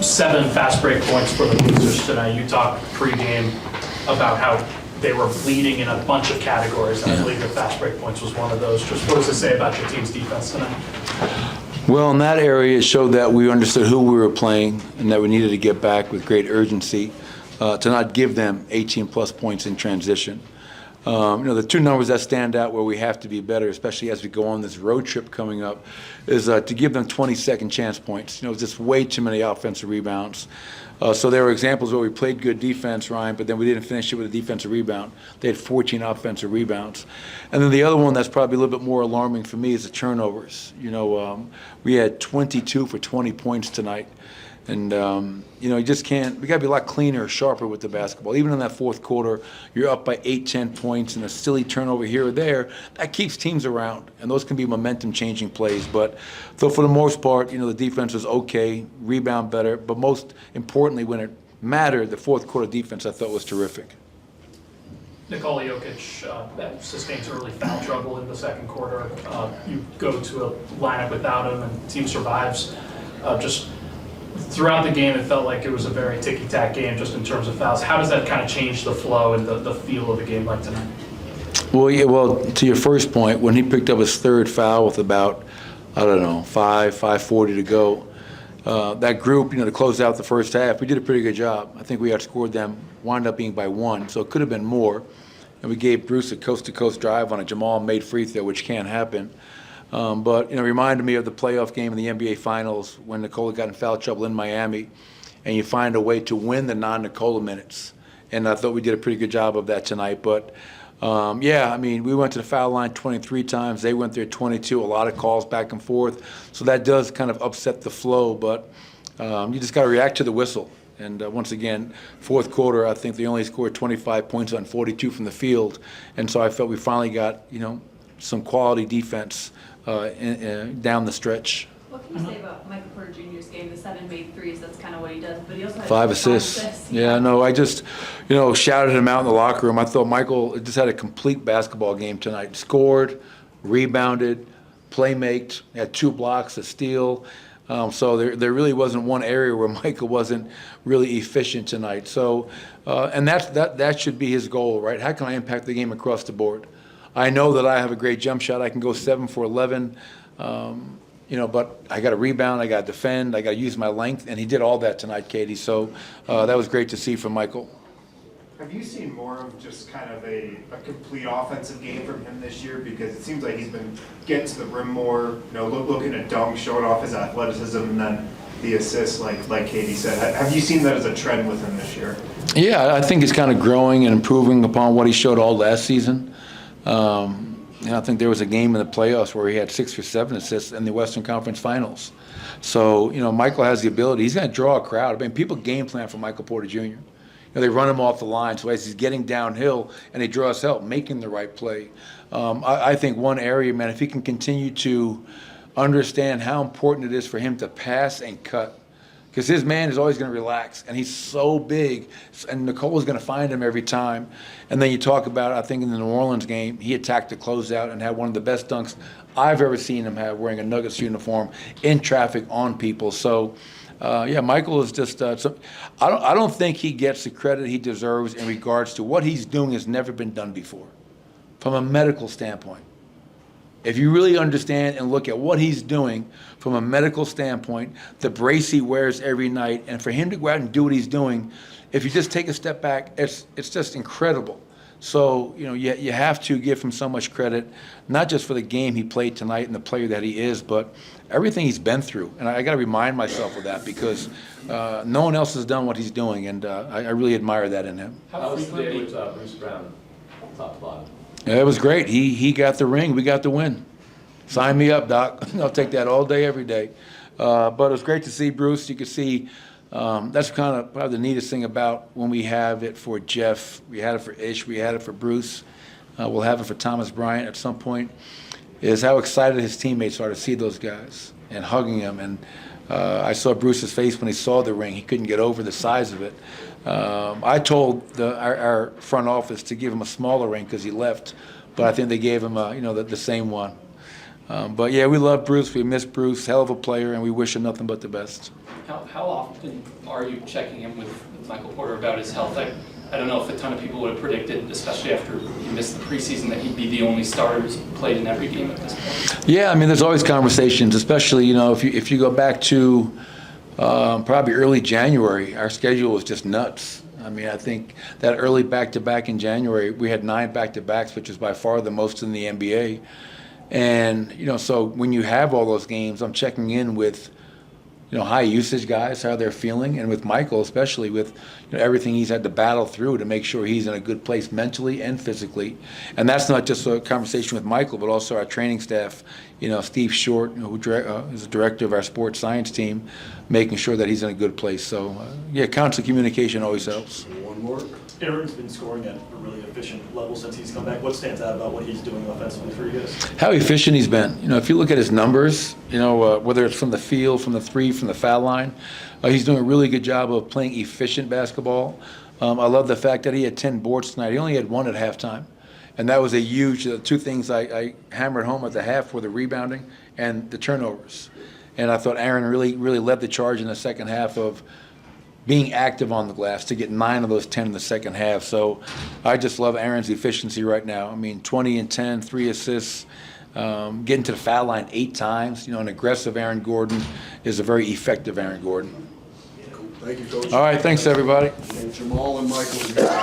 7 fast break points for the Blazers tonight. You talked pregame about how they were bleeding in a bunch of categories, and I believe the fast break points was one of those. Just what does it say about your team's defense tonight? Well, in that area, it showed that we understood who we were playing and that we needed to get back with great urgency to not give them 18-plus points in transition. The two numbers that stand out where we have to be better, especially as we go on this road trip coming up, is to give them 20-second chance points. Just way too many offensive rebounds. So there were examples where we played good defense, Ryan, but then we didn't finish it with a defensive rebound. They had 14 offensive rebounds. And then the other one that's probably a little bit more alarming for me is the turnovers. We had 22 for 20 points tonight. And, you just can't – we got to be a lot cleaner, sharper with the basketball. Even in that fourth quarter, you're up by 8, 10 points and a silly turnover here or there. That keeps teams around, and those can be momentum-changing plays. But so for the most part, the defense was okay, rebound better. But most importantly, when it mattered, the fourth quarter defense I thought was terrific. Nikola Jokic sustains early foul trouble in the second quarter. You go to a lineup without him, and the team survives. Throughout the game, it felt like it was a very ticky-tack game just in terms of fouls. How does that kind of change the flow and the feel of a game like tonight? Well, to your first point, when he picked up his third foul with about, 5:40 to go, that group, to close out the first half, we did a pretty good job. I think we outscored them, wound up being by 1, so it could have been more. And we gave Bruce a coast-to-coast drive on a Jamal-made free throw, which can't happen. But reminded me of the playoff game in the NBA Finals when Nikola got in foul trouble in Miami, and you find a way to win the non-Nikola minutes. And I thought we did a pretty good job of that tonight. But, we went to the foul line 23 times. They went there 22, a lot of calls back and forth. So that does kind of upset the flow. But you just got to react to the whistle. And once again, fourth quarter, I think they only scored 25 points on 42 from the field. And so I felt we finally got, some quality defense down the stretch. What can you say about Michael Porter Jr.'s game? The 7 made threes, that's kind of what he does, but he also had 5 assists. Yeah, no, I just, shouted him out in the locker room. I thought Michael just had a complete basketball game tonight. Scored, rebounded, playmaked, had 2 blocks, a steal. So there really wasn't one area where Michael wasn't really efficient tonight. So, and that should be his goal, right? How can I impact the game across the board? I know that I have a great jump shot. I can go 7 for 11, but I got to rebound, I got to defend, I got to use my length, and he did all that tonight, Katie. So that was great to see from Michael. Have you seen more of just kind of a complete offensive game from him this year? Because it seems like he's been getting to the rim more, looking to dunk, showing off his athleticism, and then the assists, like Katie said. Have you seen that as a trend with him this year? Yeah, I think he's kind of growing and improving upon what he showed all last season. I think there was a game in the playoffs where he had 6 or 7 assists in the Western Conference Finals. So, Michael has the ability. He's going to draw a crowd. People game plan for Michael Porter Jr. They run him off the line. So as he's getting downhill and he draws help, making the right play. I think one area, man, if he can continue to understand how important it is for him to pass and cut, because his man is always going to relax, and he's so big, and Nicola's going to find him every time. And then you talk about, I think in the New Orleans game, he attacked the closeout and had one of the best dunks I've ever seen him have wearing a Nuggets uniform in traffic on people. So, Michael is just I don't think he gets the credit he deserves in regards to what he's doing has never been done before from a medical standpoint. If you really understand and look at what he's doing from a medical standpoint, the brace he wears every night, and for him to go out and do what he's doing, if you just take a step back, it's just incredible. So, you have to give him so much credit, not just for the game he played tonight and the player that he is, but everything he's been through. And I got to remind myself of that because no one else has done what he's doing, and I really admire that in him. How was the day with Bruce Brown, top to bottom? Yeah, it was great. He got the ring. We got the win. Sign me up, Doc. I'll take that all day, every day. But it was great to see Bruce. You could see that's kind of probably the neatest thing about when we have it for Jeff. We had it for Ish. We had it for Bruce. We'll have it for Thomas Bryant at some point, is how excited his teammates are to see those guys and hugging them. And I saw Bruce's face when he saw the ring. He couldn't get over the size of it. I told our front office to give him a smaller ring because he left, but I think they gave him the same one. But yeah, we love Bruce. We miss Bruce. Hell of a player, and we wish him nothing but the best. How often are you checking in with Michael Porter about his health? I don't know if a ton of people would have predicted, especially after he missed the preseason, that he'd be the only starter who's played in every game at this point. Yeah, I mean, there's always conversations, especially, if you go back to probably early January, our schedule was just nuts. I mean, I think that early back-to-back in January, we had 9 back-to-backs, which is by far the most in the NBA. And, so when you have all those games, I'm checking in with, high usage guys, how they're feeling, and with Michael, especially with everything he's had to battle through to make sure he's in a good place mentally and physically. And that's not just a conversation with Michael, but also our training staff, Steve Short, who is the director of our sports science team, making sure that he's in a good place. So, constant communication always helps. One more. Aaron's been scoring at a really efficient level since he's come back. What stands out about what he's doing offensively for you guys? How efficient he's been. If you look at his numbers, whether it's from the field, from the three, from the foul line, he's doing a really good job of playing efficient basketball. I love the fact that he had 10 boards tonight. He only had 1 at halftime. And that was a huge, 2 things I hammered home at the half were the rebounding and the turnovers. And I thought Aaron really led the charge in the second half of being active on the glass to get 9 of those 10 in the second half. So I just love Aaron's efficiency right now. I mean, 20 and 10, 3 assists, getting to the foul line 8 times. An aggressive Aaron Gordon is a very effective Aaron Gordon. Thank you, Coach. All right, thanks, everybody. And Jamal and Michael.